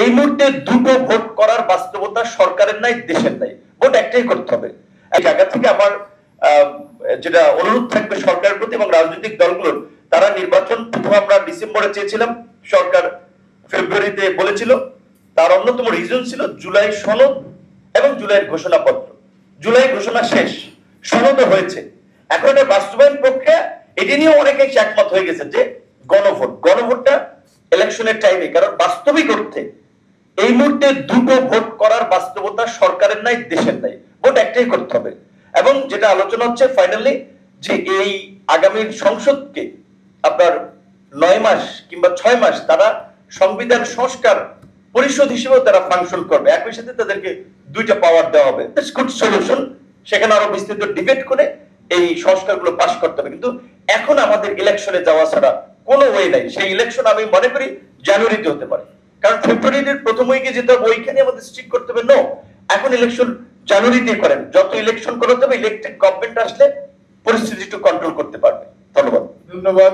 এই মুহূর্তে দুটো ভোট করার বাস্তবতা সরকারের নাই, দেশের নাই, ভোট একটাই করতে হবে। এই জায়গা থেকে আমার যেটা অনুরোধ থাকবে সরকারের প্রতি এবং রাজনৈতিক দলগুলোর, তারা নির্বাচন প্রথম আমরা ডিসেম্বরে চেয়েছিলাম, সরকার ফেব্রুয়ারিতে বলেছিল। তার অন্যতম রিজন ছিল জুলাই সনদ এবং জুলাইয়ের ঘোষণাপত্র। জুলাই ঘোষণা শেষ, সনদও হয়েছে, এখন এটা বাস্তবায়ন প্রক্রিয়া। এটি নিয়ে অনেকে একমত হয়ে গেছে যে গণভোটটা ইলেকশনের টাইমে, কারণ বাস্তবিক অর্থে এই মুহূর্তে দুটো ভোট করার বাস্তবতা সরকারের নাই, দেশের নাই, ভোট একটাই করতে হবে। এবং যেটা আলোচনা হচ্ছে ফাইনালি যে এই আগামী সংসদকে আপনার 9 মাস কিংবা 6 মাস তারা সংবিধান সংস্কার পরিষদ হিসেবে তারা ফাংশন করবে, একই সাথে তাদেরকে দুইটা পাওয়ার দেওয়া হবে। গুড সলিউশন, সেখানে আরো বিস্তৃত ডিবেট করে এই সংস্কারগুলো পাস করতে হবে। কিন্তু এখন আমাদের ইলেকশনে যাওয়া ছাড়া কোনো ওয়ে নাই। সেই ইলেকশন আমি মনে করি জানুয়ারিতে হতে পারে, কারণ ফেব্রুয়ারির প্রথম উইকে যেতে হবে, ওইখানে আমাদের স্ট্রিক করতে হবে। নো, এখন ইলেকশন জানুয়ারিতে করেন, যত ইলেকশন করাতে হবে ইলেকটেড গভর্নমেন্ট আসলে পরিস্থিতি একটু কন্ট্রোল করতে পারবে। ধন্যবাদ।